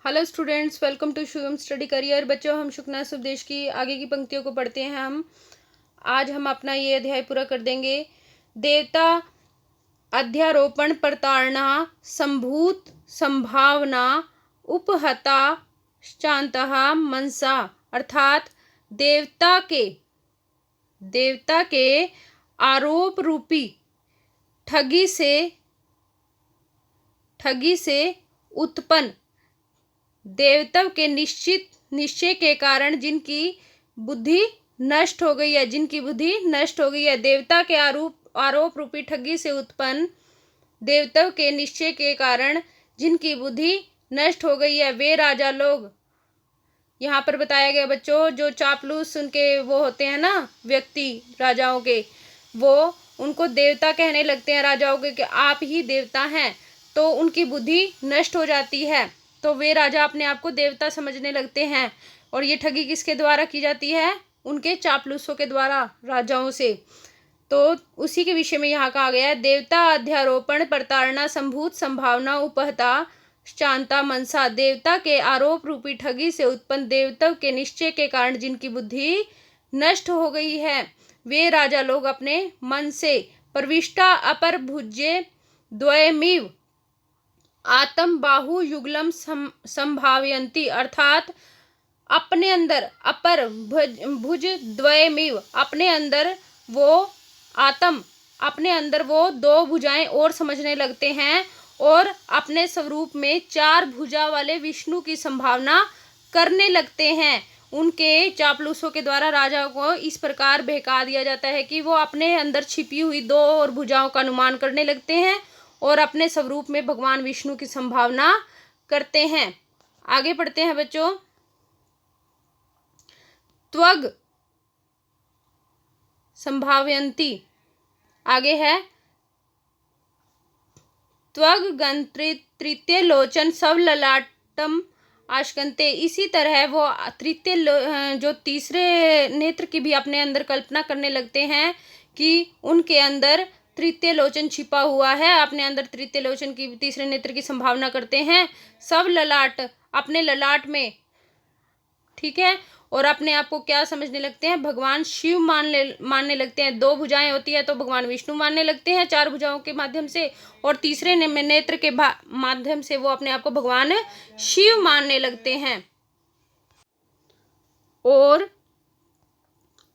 Hello students, welcome to Shubham study career. बच्चों, हम शुक्ना उपदेश की आगे की पंक्तियों को पढ़ते हैं। आज हम अपना ये अध्याय पूरा कर देंगे। देवता अध्यारोपण प्रताड़ना संभूत संभावना उपहता शांतः मनसा, अर्थात देवता के आरोप रूपी ठगी से उत्पन्न देवत्व के निश्चय के कारण जिनकी बुद्धि नष्ट हो गई है, देवता के आरोप रूपी ठगी से उत्पन्न देवत्व के निश्चय के कारण जिनकी बुद्धि नष्ट हो गई है, वे राजा लोग। यहाँ पर बताया गया बच्चों, जो चापलूस उनके वो होते हैं ना व्यक्ति राजाओं के, वो उनको देवता कहने लगते हैं राजाओं के कि आप ही देवता हैं। तो उनकी बुद्धि नष्ट हो जाती है, तो वे राजा अपने आप को देवता समझने लगते हैं। और ये ठगी किसके द्वारा की जाती है? उनके चापलूसों के द्वारा, राजाओं से। तो उसी के विषय में यहाँ कहा गया है, देवता अध्यारोपण प्रताड़ना संभूत संभावना उपहता शांता मनसा। देवता के आरोप रूपी ठगी से उत्पन्न देवत्व के निश्चय के कारण जिनकी बुद्धि नष्ट हो गई है, वे राजा लोग अपने मन से प्रविष्टा अपर भुज्य द्वयमिव आत्म बाहु युगलम संभावयंती, अर्थात अपने अंदर अपर भुज द्वयमिव, अपने अंदर वो दो भुजाएं और समझने लगते हैं और अपने स्वरूप में चार भुजा वाले विष्णु की संभावना करने लगते हैं। उनके चापलूसों के द्वारा राजा को इस प्रकार बहका दिया जाता है कि वो अपने अंदर छिपी हुई दो और भुजाओं का अनुमान करने लगते हैं और अपने स्वरूप में भगवान विष्णु की संभावना करते हैं। आगे पढ़ते हैं बच्चों। त्वग संभावयंती, आगे है त्वग गण तृतीय लोचन सब ललाटम आशकंते। इसी तरह वो जो तीसरे नेत्र की भी अपने अंदर कल्पना करने लगते हैं कि उनके अंदर तृतीय लोचन छिपा हुआ है, अपने अंदर तृतीय लोचन की तीसरे नेत्र की संभावना करते हैं। सब ललाट, अपने ललाट में, ठीक है, और अपने आप को क्या समझने लगते हैं? भगवान शिव मानने लगते हैं। दो भुजाएं होती है तो भगवान विष्णु मानने लगते हैं चार भुजाओं के माध्यम से, और तीसरे नेत्र के माध्यम से वो अपने आप को भगवान शिव मानने लगते हैं। और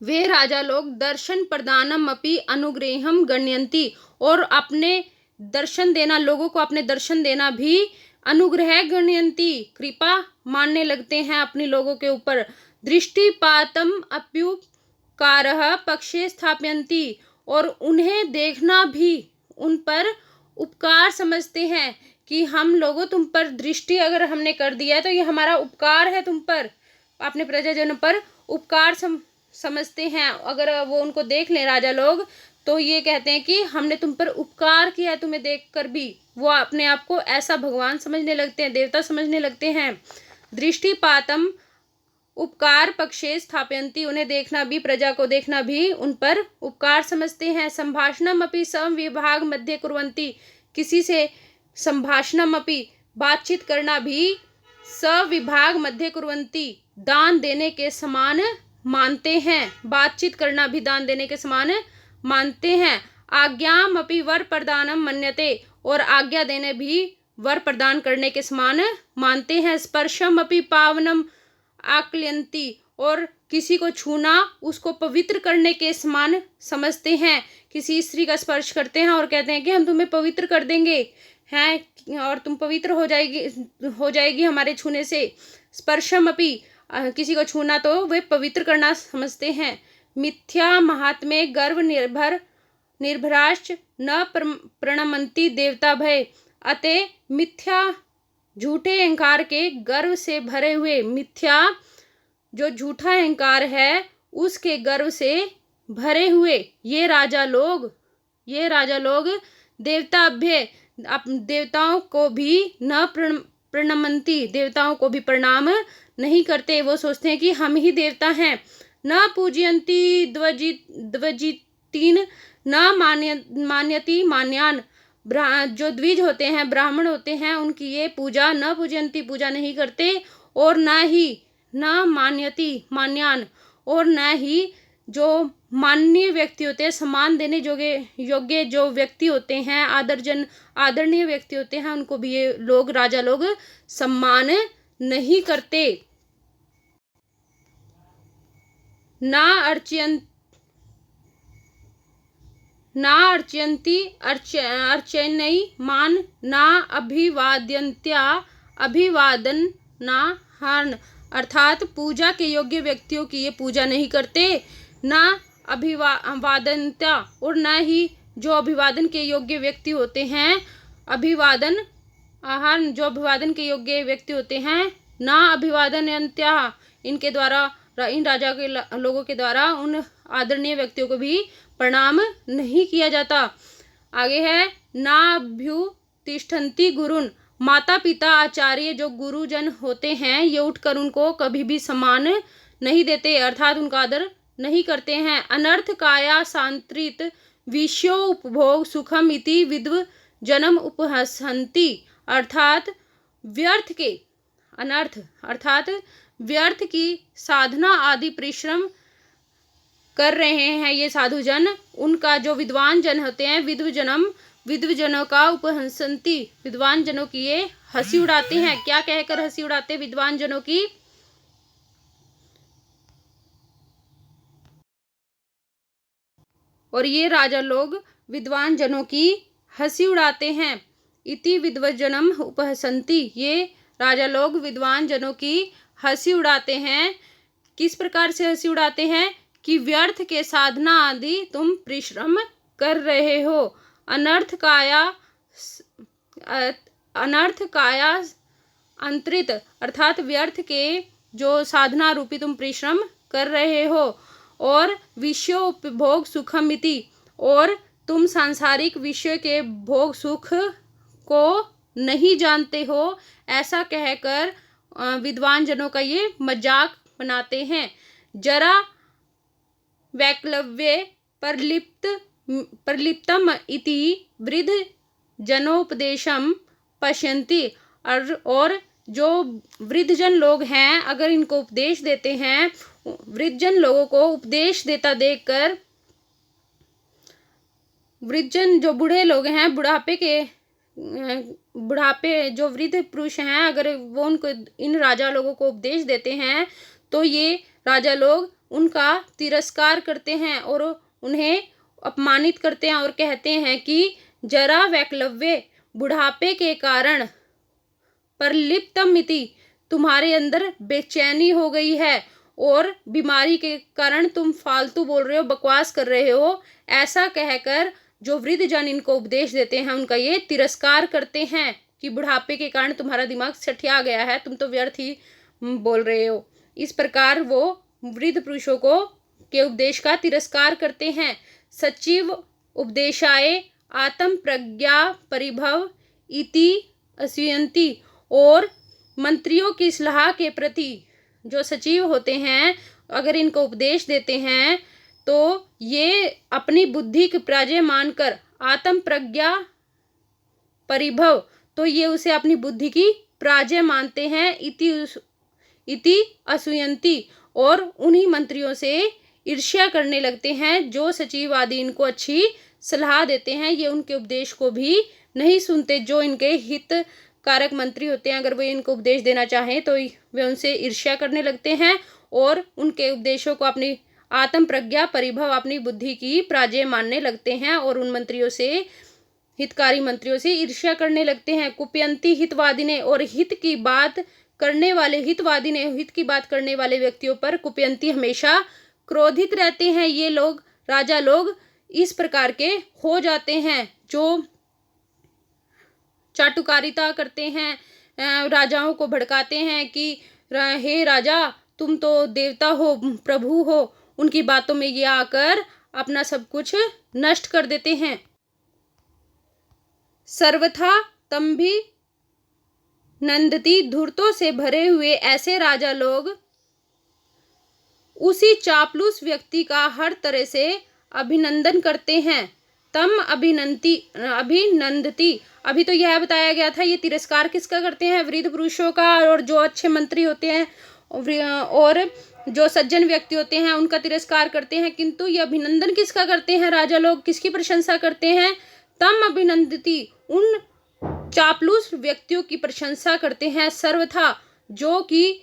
वे राजा लोग दर्शन प्रदानम अपि अनुग्रहम गण्यन्ति, और अपने दर्शन देना, लोगों को अपने दर्शन देना भी अनुग्रह गण्यन्ति, कृपा मानने लगते हैं अपने लोगों के ऊपर। दृष्टिपातम अप्युपकारः पक्षे स्थापयन्ति, और उन्हें देखना भी उन पर उपकार समझते हैं कि हम लोगों, तुम पर दृष्टि अगर हमने कर दिया है तो ये हमारा उपकार है, तुम पर, अपने प्रजाजनों पर उपकार समझते हैं। अगर वो उनको देख लें राजा लोग तो ये कहते हैं कि हमने तुम पर उपकार किया है, तुम्हें देखकर भी वो अपने आप को ऐसा भगवान समझने लगते हैं, देवता समझने लगते हैं। दृष्टिपातम उपकार पक्षे स्थापयन्ति, उन्हें देखना भी, प्रजा को देखना भी उन पर उपकार समझते हैं। संभाषणम अपि समविभाग मध्य कुर्वन्ति, किसी से संभाषणम अपि बातचीत करना भी सविभाग मध्य कुर्वन्ति, दान देने के समान मानते हैं। बातचीत करना भी दान देने के समान मानते हैं। आज्ञाम अपि वर प्रदानम मन्यते, और आज्ञा देने भी वर प्रदान करने के समान मानते हैं। स्पर्शम अपि पावनम आक्लियन्ति, और किसी को छूना उसको पवित्र करने के समान समझते हैं। किसी स्त्री का स्पर्श करते हैं और कहते हैं कि हम तुम्हें पवित्र कर देंगे हैं, और तुम पवित्र हो जाएगी हमारे छूने से। स्पर्शम अपि, किसी को छूना तो वे पवित्र करना समझते हैं। मिथ्या महात्म्य गर्व निर्भराश्च न प्रणमन्ति देवता भय, अतः मिथ्या झूठे अहंकार के गर्व से भरे हुए, मिथ्या जो झूठा अहंकार है उसके गर्व से भरे हुए ये राजा लोग देवता अभ्य, देवताओं को भी न प्रणमन्ति, देवताओं को भी प्रणाम नहीं करते। वो सोचते हैं कि हम ही देवता हैं। न पूजयन्ति द्वजितीन न मान्यति मान्यान, जो द्विज होते हैं, ब्राह्मण होते हैं, उनकी ये पूजा न पूजयंती, पूजा नहीं करते, और न मान्यति मान्यान, और न ही जो माननीय व्यक्ति होते हैं, सम्मान देने योग्य जो व्यक्ति होते हैं, आदरणीय व्यक्ति होते हैं, उनको भी ये लोग, राजा लोग सम्मान नहीं करते। ना अर्चयन्ति अर्चयन्नै मान ना अभिवाद्यन्त्या अभिवादनार्हन्, अर्थात पूजा के योग्य व्यक्तियों की ये पूजा नहीं करते, ना अभिवादनता, और न ही जो अभिवादन के योग्य व्यक्ति होते हैं, जो अभिवादन के योग्य व्यक्ति होते हैं, ना अभिवादनयन्त्या, इनके द्वारा, इन राजा के लोगों के द्वारा उन आदरणीय व्यक्तियों को भी प्रणाम नहीं किया जाता। आगे है नाभ्युतिष्ठन्ति गुरुन्, माता पिता आचार्य जो गुरुजन होते हैं, ये उठकर उनको कभी भी सम्मान नहीं देते, अर्थात उनका आदर नहीं करते हैं। अनर्थ काया सांत्रित विषयो उपभोग सुखम इति विद्व जन्म उपहसन्ति, अर्थात व्यर्थ के, अनर्थ अर्थात व्यर्थ की साधना आदि परिश्रम कर रहे हैं ये साधुजन, उनका जो विद्वान जन होते हैं, विद्वजनों का उपहंसन्ति, विद्वान जनों की ये हंसी उड़ाते हैं। क्या कहकर हंसी उड़ाते विद्वान जनों की? और ये राजा लोग विद्वान जनों की हंसी उड़ाते हैं। इति विद्वजनम उपहसन्ति, ये राजा लोग विद्वान जनों की हंसी उड़ाते हैं। किस प्रकार से हंसी उड़ाते हैं? कि व्यर्थ के साधना आदि तुम परिश्रम कर रहे हो। अनर्थ काया अंतरित, अर्थात व्यर्थ के जो साधना रूपी तुम परिश्रम कर रहे हो, और विषयो उपभोग सुखमिति, और तुम सांसारिक विषय के भोग सुख को नहीं जानते हो, ऐसा कहकर विद्वान जनों का ये मजाक बनाते हैं। जरा वैक्लव्ये प्रलिप्तम इति वृद्ध जनोपदेशम पश्यन्ति, और जो वृद्धजन लोग हैं, अगर इनको उपदेश देते हैं, वृद्धजन लोगों को उपदेश देता देखकर, वृद्धजन जो बूढ़े लोग हैं, बुढ़ापे जो वृद्ध पुरुष हैं, अगर वो उनको, इन राजा लोगों को उपदेश देते हैं, तो ये राजा लोग उनका तिरस्कार करते हैं और उन्हें अपमानित करते हैं, और कहते हैं कि जरा वैक्लव्य, बुढ़ापे के कारण, प्रलिप्तमिति, तुम्हारे अंदर बेचैनी हो गई है, और बीमारी के कारण तुम फालतू बोल रहे हो, बकवास कर रहे हो, ऐसा कहकर जो वृद्ध जन इनको उपदेश देते हैं, उनका ये तिरस्कार करते हैं कि बुढ़ापे के कारण तुम्हारा दिमाग सठिया गया है, तुम तो व्यर्थ ही बोल रहे हो। इस प्रकार वो वृद्ध पुरुषों को के उपदेश का तिरस्कार करते हैं। सचिव उपदेशाय आत्म प्रज्ञा परिभव इति असूयन्ति, और मंत्रियों की सलाह के प्रति जो सचिव होते हैं, अगर इनको उपदेश देते हैं, तो ये अपनी बुद्धि की पराजय मानकर, आत्म प्रज्ञा परिभव, तो ये उसे अपनी बुद्धि की पराजय मानते हैं। इति असूयन्ति, और उन्हीं मंत्रियों से ईर्ष्या करने लगते हैं जो सचिव आदि इनको अच्छी सलाह देते हैं। ये उनके उपदेश को भी नहीं सुनते। जो इनके हित कारक मंत्री होते हैं, अगर वो इनको उपदेश देना चाहें तो वे उनसे ईर्ष्या करने लगते हैं, और उनके उपदेशों को अपनी आत्म प्रज्ञा परिभव, अपनी बुद्धि की पराजय मानने लगते हैं, और उन मंत्रियों से, हितकारी मंत्रियों से ईर्ष्या करने लगते हैं। कुप्यंती हितवादी ने, और हित की बात करने वाले व्यक्तियों पर कुप्यंती हमेशा क्रोधित रहते हैं। ये लोग, राजा लोग इस प्रकार के हो जाते हैं जो चाटुकारिता करते हैं, राजाओं को भड़काते हैं कि हे राजा, तुम तो देवता हो, प्रभु हो, उनकी बातों में ये आकर अपना सब कुछ नष्ट कर देते हैं। सर्वथा तंभी नंदती, धूर्तों से भरे हुए ऐसे राजा लोग उसी चापलूस व्यक्ति का हर तरह से अभिनंदन करते हैं तम अभिनंदती। अभी तो यह बताया गया था, ये तिरस्कार किसका करते हैं? वृद्ध पुरुषों का, और जो अच्छे मंत्री होते हैं और जो सज्जन व्यक्ति होते हैं उनका तिरस्कार करते हैं। किंतु ये अभिनंदन किसका करते हैं? राजा लोग किसकी प्रशंसा करते हैं? तम अभिनंदती, उन चापलूस व्यक्तियों की प्रशंसा करते हैं सर्वथा, जो कि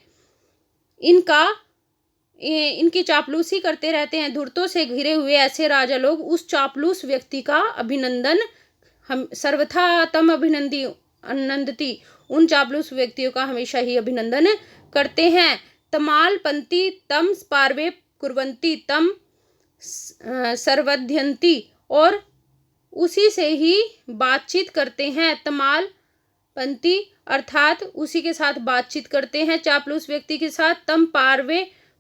इनकी चापलूसी करते रहते हैं। धूर्तों से घिरे हुए ऐसे राजा लोग उस चापलूस व्यक्ति का अभिनंदन हम सर्वथा तम अभिनंदती, उन चापलूस व्यक्तियों का हमेशा ही अभिनंदन करते हैं। तमालपंती तम पार्वे कुर्वंती तम सर्वध्यंती, और उसी से ही बातचीत करते हैं। तमालपंती अर्थात उसी के साथ बातचीत करते हैं, चापलूस व्यक्ति के साथ। तम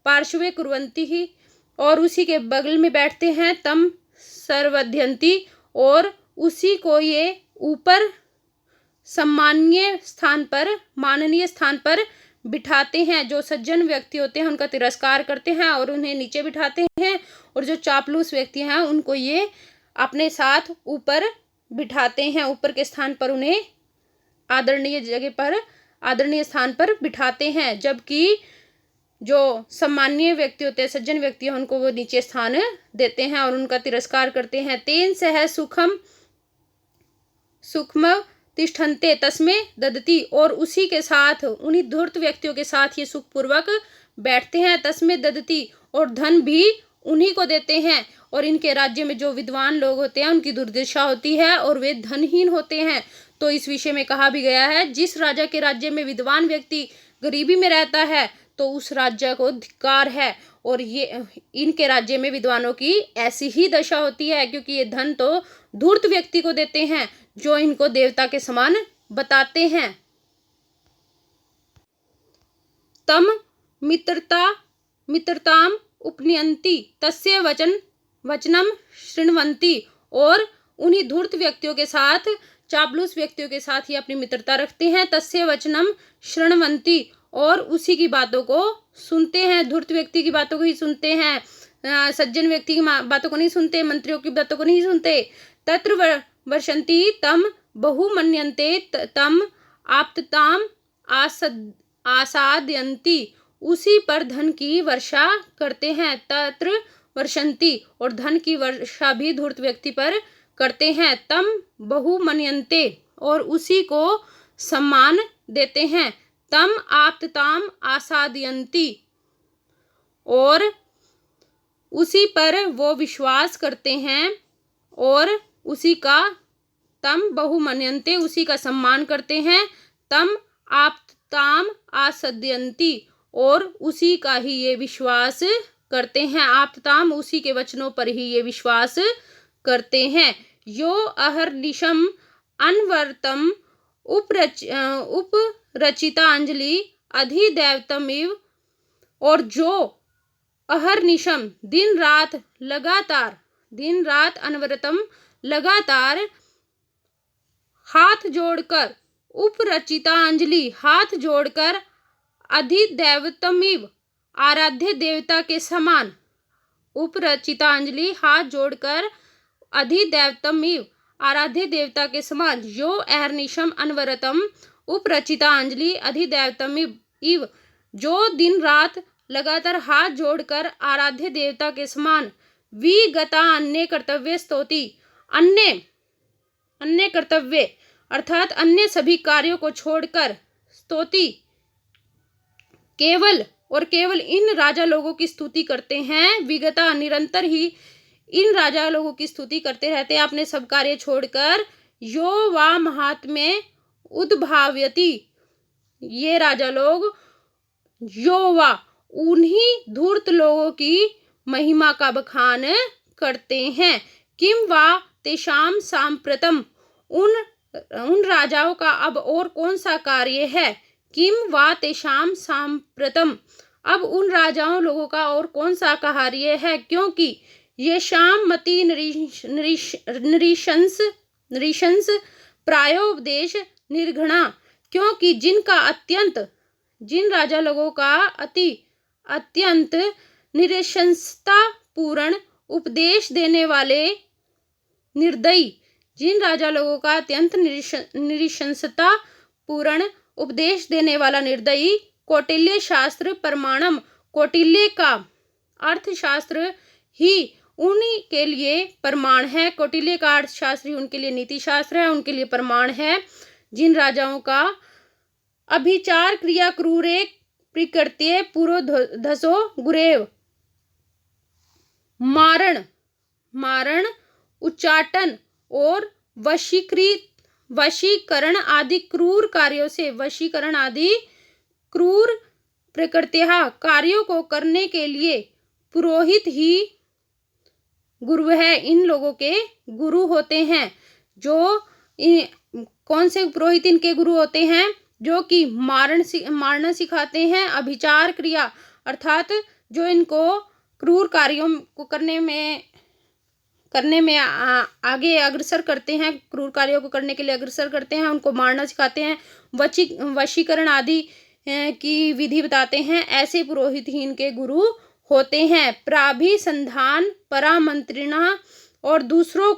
पार्श्वे कुर्वंती ही, और उसी के बगल में बैठते हैं। तम सर्वध्यंती, और उसी को ये ऊपर माननीय स्थान पर बिठाते हैं। जो सज्जन व्यक्ति होते हैं उनका तिरस्कार करते हैं और उन्हें नीचे बिठाते हैं, और जो चापलूस व्यक्ति हैं उनको ये अपने साथ ऊपर बिठाते हैं, ऊपर के स्थान पर उन्हें आदरणीय स्थान पर बिठाते हैं। जबकि जो सम्मानीय व्यक्ति होते हैं, सज्जन व्यक्ति हैं, उनको वो नीचे स्थान देते हैं और उनका तिरस्कार करते हैं। तेन सह सुखम तिष्ठन्ते तस्मे ददती, और उसी के साथ उन्हीं धूर्त व्यक्तियों के साथ ये सुखपूर्वक बैठते हैं। तस्मे ददती, और धन भी उन्हीं को देते हैं। और इनके राज्य में जो विद्वान लोग होते हैं उनकी दुर्दशा होती है और वे धनहीन होते हैं। तो इस विषय में कहा भी गया है, जिस राजा के राज्य में विद्वान व्यक्ति गरीबी में रहता है तो उस राज्य को धिक्कार है। और ये इनके राज्य में विद्वानों की ऐसी ही दशा होती है, क्योंकि ये धन तो धूर्त व्यक्ति को देते हैं जो इनको देवता के समान बताते हैं। तम मित्रताम उपनियंती तस्य वचनम शृण्वन्ति, और उन्हीं धूर्त व्यक्तियों के साथ, चापलूस व्यक्तियों के साथ ही अपनी मित्रता रखते हैं। तस्य वचनम शृण्वन्ति, और उसी की बातों को सुनते हैं। धूर्त व्यक्ति की बातों को ही सुनते हैं, सज्जन व्यक्ति की बातों को नहीं सुनते, मंत्रियों की बातों को नहीं सुनते। तत्र वर्षन्ति तम बहुमन्यन्ते तम आप्तताम आसादयन्ति, उसी पर धन की वर्षा करते हैं। तत्र वर्षन्ति, और धन की वर्षा भी धूर्त व्यक्ति पर करते हैं। तम बहुमन्यन्ते, और उसी को सम्मान देते हैं। तम आप्तताम आसादयन्ति, और उसी पर वो विश्वास करते हैं, और उसी का तम बहुमन्यन्ते, उसी का सम्मान करते हैं। तम आप्तताम आसादयन्ति, और उसी का ही ये विश्वास करते हैं। आप्तताम, उसी के वचनों पर ही ये विश्वास करते हैं। यो अहर्निशम अनवर्तम उपरचितांजलि अधिदैवतमिव, और जो अहर्निशम दिन रात अनवरतम लगातार हाथ जोड़कर, उपरचितांजलि हाथ जोड़कर, अधिदैवतमिव आराध्य देवता के समान, उपरचितांजलि हाथ जोड़कर, अधिदैवतमिव आराध्य देवता के समान। यो अहर्निशम अनवरतम उपरचितांजलि अधिदैवतमिव, जो दिन रात लगातार हाथ जोड़कर आराध्य देवता के समान। विगता अन्य कर्तव्य स्तौति, अन्य कर्तव्य अर्थात अन्य सभी कार्यों को छोड़कर, स्तौति केवल इन राजा लोगों की स्तुति करते हैं। विगता निरंतर ही इन राजा लोगों की स्तुति करते रहते हैं अपने सब कार्य छोड़कर। यो वा महात्म्य उद्भावयति, ये राजा लोग यो वा उन्हीं धूर्त लोगों की महिमा का बखान करते हैं। किम वा तेषाम सांप्रतम, उन राजाओं का अब और कौन सा कार्य है। किम वा तेषाम सांप्रतम, अब उन राजाओं लोगों का और कौन सा कार्य है, क्योंकि ये शाम मति नरीशंस प्रायोपदेश निर्घृणा, क्योंकि जिन राजा लोगों का अत्यंत निरशंसता पूर्ण उपदेश देने वाले निर्दयी। जिन राजा लोगों का अत्यंत नृशंसता पूर्ण उपदेश देने वाला निर्दयी। कौटिल्य शास्त्र प्रमाणम, कौटिल्य का अर्थशास्त्र ही उन्हीं के लिए प्रमाण है। कौटिल्य का अर्थशास्त्र ही उनके लिए नीति शास्त्र है, उनके लिए प्रमाण है। जिन राजाओं का अभिचार क्रिया क्रूरे प्रकृत्य पुरोधसो गुरेव, मारण उच्चाटन और वशीकरण आदि क्रूर कार्यों से, वशीकरण आदि क्रूर प्रकृत्या कार्यों को करने के लिए पुरोहित ही गुरु है, इन लोगों के गुरु होते हैं। कौन से पुरोहित इनके गुरु होते हैं? जो कि मारना सिखाते हैं, अभिचार क्रिया अर्थात जो इनको क्रूर कार्यों को करने में आगे अग्रसर करते हैं, क्रूर कार्यों को करने के लिए अग्रसर करते हैं, उनको मारना सिखाते हैं, वशीकरण आदि की विधि बताते हैं। ऐसे पुरोहित ही इनके गुरु होते हैं। प्राभिसंधान परामंत्रिणा, और दूसरों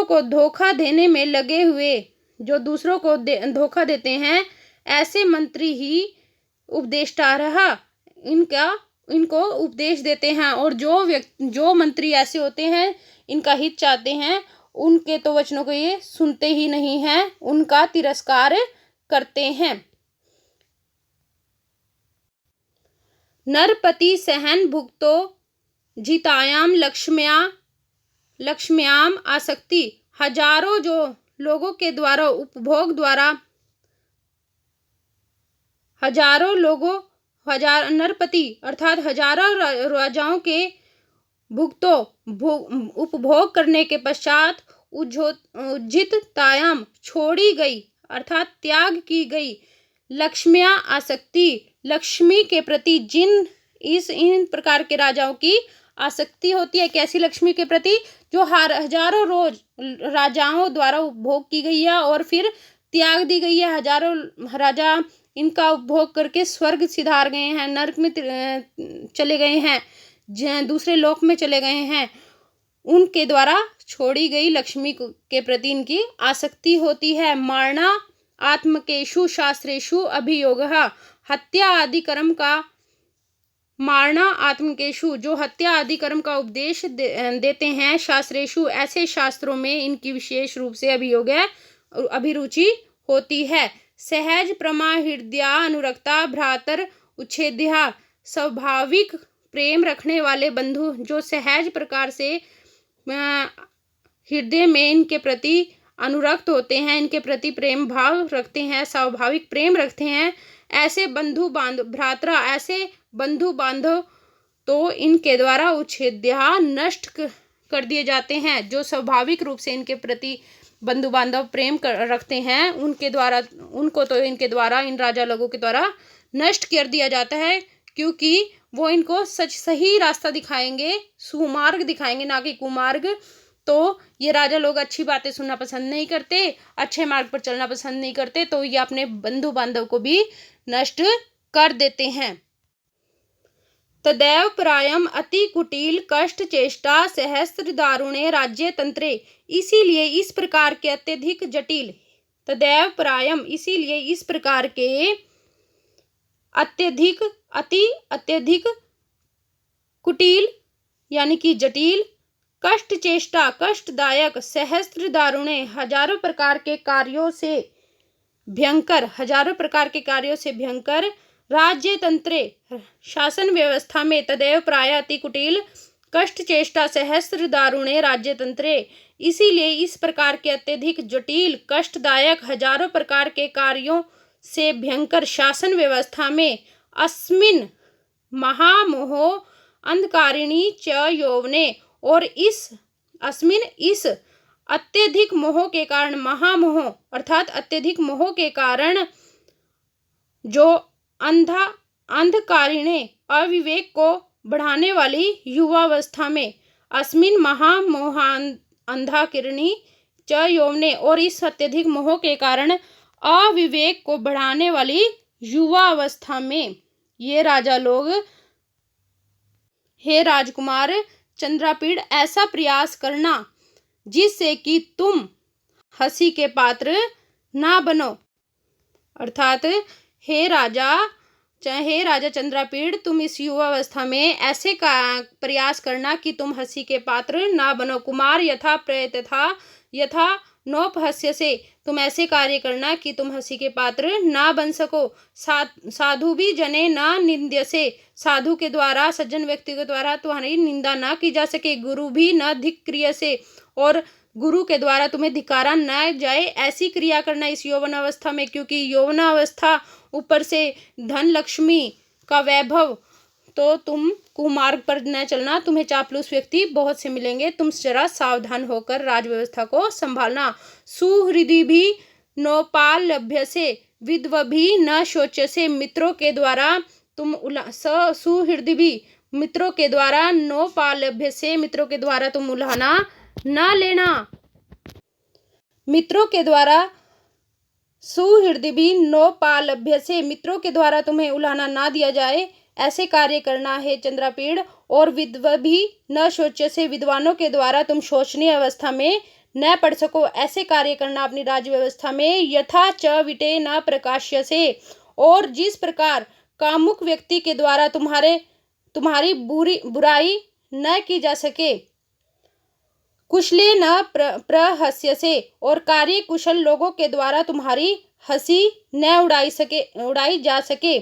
को धोखा देने में लगे हुए, जो दूसरों को धोखा देते हैं, ऐसे मंत्री ही उपदेष्टा रहा, इनको उपदेश देते हैं। और जो मंत्री ऐसे होते हैं इनका हित चाहते हैं, उनके तो वचनों को ये सुनते ही नहीं हैं, उनका तिरस्कार करते हैं। नरपति सहन भुक्तो जितायाम लक्ष्म्याम आसक्ति। हजारों जो लोगों के द्वारा उपभोग द्वारा, नरपति अर्थात हजारों राजाओं के उपभोग करने के पश्चात उज्जितायाम छोड़ी गई अर्थात त्याग की गई लक्ष्म्या आसक्ति, लक्ष्मी के प्रति इन प्रकार के राजाओं की आसक्ति होती है। कैसी लक्ष्मी के प्रति? जो हजारों राजाओं द्वारा उपभोग की गई है और फिर त्याग दी गई है। हजारों राजा इनका उपभोग करके स्वर्ग सिधार गए हैं, नरक में चले गए हैं, दूसरे लोक में चले गए हैं, उनके द्वारा छोड़ी गई लक्ष्मी के प्रति इनकी आसक्ति होती है। मारना आत्मकेषु शास्त्रेषु अभियोगः, हत्या आदि कर्म का, मारना आत्मकेषु जो हत्या आदि कर्म का उपदेश देते हैं, शास्त्रेषु ऐसे शास्त्रों में इनकी विशेष रूप से अभिरुचि होती है। सहज प्रमा हृदया अनुरक्ता भ्रातर उच्छेद्या, स्वाभाविक प्रेम रखने वाले बंधु जो सहज प्रकार से हृदय में इनके प्रति अनुरक्त होते हैं, इनके प्रति प्रेम भाव रखते हैं, स्वाभाविक प्रेम रखते हैं, ऐसे बंधु बांधव तो इनके द्वारा उच्छेद्या नष्ट कर दिए जाते हैं। जो स्वाभाविक रूप से इनके प्रति बंधु बांधव प्रेम रखते हैं, उनको तो इनके द्वारा, इन राजा लोगों के द्वारा नष्ट कर दिया जाता है, क्योंकि वो इनको सही रास्ता दिखाएंगे, सुमार्ग दिखाएंगे, ना कि कुमार्ग। तो ये राजा लोग अच्छी बातें सुनना पसंद नहीं करते, अच्छे मार्ग पर चलना पसंद नहीं करते, तो ये अपने बंधु बांधव को भी नष्ट कर देते हैं। तदैव प्रायम अति कुटिल कष्ट चेष्टा सहस्त्र दारुणे राज्य तंत्रे, इसीलिए इस प्रकार के अत्यधिक जटिल, तदैव प्रायम इसीलिए इस प्रकार के अत्यधिक कुटिल यानी कि जटिल, कष्ट चेष्टा कष्टदायक, सहस्त्र दारुणे हजारों प्रकार के कार्यों से भयंकर, राज्य तंत्रे शासन व्यवस्था में, तदैव प्राय अति कुटिल कष्ट चेष्टा सहस्त्र दारुणे राज्य तंत्रे, इसीलिए इस प्रकार के अत्यधिक जटिल कष्टदायक हजारों प्रकार के कार्यों से भयंकर शासन व्यवस्था में, अस्मिन महामोहो अंधकारिणी च यौवने, और इस अत्यधिक मोह के कारण, महामोह अर्थात अत्यधिक मोह के कारण जो अंधकारिणे अविवेक को बढ़ाने वाली युवावस्था में, अस्मिन महामोहांधाकिरणी च यौवने, और इस अत्यधिक मोह के कारण अविवेक को बढ़ाने वाली युवा अवस्था में ये राजा लोग हे राजकुमार चंद्रापीड़, ऐसा प्रयास करना जिससे कि तुम हंसी के पात्र ना बनो। अर्थात हे राजा चंद्रापीड़, तुम इस युवावस्था में ऐसे का प्रयास करना कि तुम हंसी के पात्र ना बनो। कुमार यथा प्रयतथा यथा नोपहस्य से, तुम ऐसे कार्य करना कि तुम हंसी के पात्र ना बन सको। साधु भी जने ना निंद्य से, साधु के द्वारा, सज्जन व्यक्ति के द्वारा तुम्हारी निंदा ना की जा सके। गुरु भी न धिक्रिय से, और गुरु के द्वारा तुम्हें धिकारा न जाए, ऐसी क्रिया करना इस यौवन अवस्था में, क्योंकि यौवन अवस्था ऊपर से धन लक्ष्मी का वैभव, तो तुम कुमार्ग पर न चलना, तुम्हें चापलूस व्यक्ति बहुत से मिलेंगे, तुम जरा सावधान होकर राज व्यवस्था को संभालना। सुहृदि भी नोपालभ्य से, विद्व भी न शोच्य से, मित्रों के द्वारा तुम सुहृदि भी, मित्रों के द्वारा नोपालभ्य से, मित्रों के द्वारा तुम उल्हाना ना लेना। मित्रों के द्वारा सुहृदि भी नोपालभ्य से, मित्रों के द्वारा तुम्हें उल्हाना ना दिया जाए, ऐसे कार्य करना है चंद्रापीड़। और विद्व भी न शोच्य से, विद्वानों के द्वारा तुम शोचनीय अवस्था में न पड़ सको, ऐसे कार्य करना अपनी राज्य व्यवस्था में। यथा च विटे न प्रकाश्य से, और जिस प्रकार कामुक व्यक्ति के द्वारा तुम्हारी बुराई न की जा सके। कुशले न प्रहस्य से, और कार्य कुशल लोगों के द्वारा तुम्हारी हंसी न उड़ाई जा सके।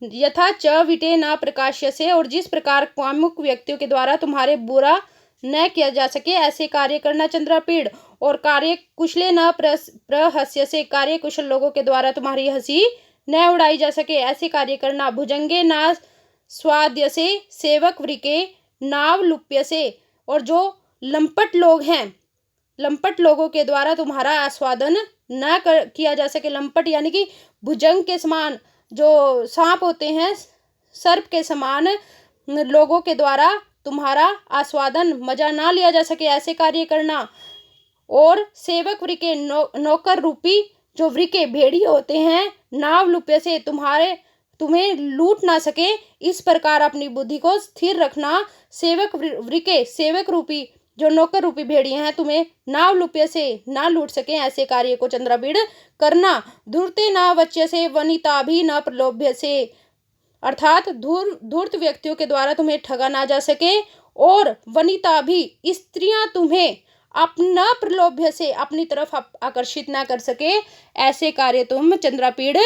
यथा च विटे न प्रकाश्य से, और जिस प्रकार कामुक व्यक्तियों के द्वारा तुम्हारे बुरा न किया जा सके, ऐसे कार्य करना चंद्रापीड़। और कार्य कुशले न प्रहस्य से, कार्य कुशल लोगों के द्वारा तुम्हारी हंसी न उड़ाई जा सके, ऐसे कार्य करना। भुजंगे न स्वाद्य से, सेवक वृके नाव लुप्य से, और जो लंपट लोग हैं, लंपट लोगों के द्वारा तुम्हारा आस्वादन न किया जा सके। लंपट यानी कि भुजंग के समान, जो सांप होते हैं, सर्प के समान लोगों के द्वारा तुम्हारा आस्वादन, मजा ना लिया जा सके, ऐसे कार्य करना। और सेवक वृके नौकर रूपी जो वृके भेड़िए होते हैं, नाव लुप्य से, तुम्हें लूट ना सके, इस प्रकार अपनी बुद्धि को स्थिर रखना। सेवक वृके, सेवक रूपी जो नौकर रूपी भेड़िए हैं, तुम्हें नाव लुप्य से ना लूट सके, ऐसे कार्य को चंद्रापीड़ करना। धूर्ते न वच्य से, वनिता भी न प्रलोभ्य से, अर्थात धूर्त व्यक्तियों के द्वारा तुम्हें ठगा ना जा सके, और वनिता भी, स्त्रियां तुम्हें अपना प्रलोभ्य से अपनी तरफ आकर्षित ना कर सके, ऐसे कार्य तुम चंद्रापीड़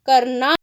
करना।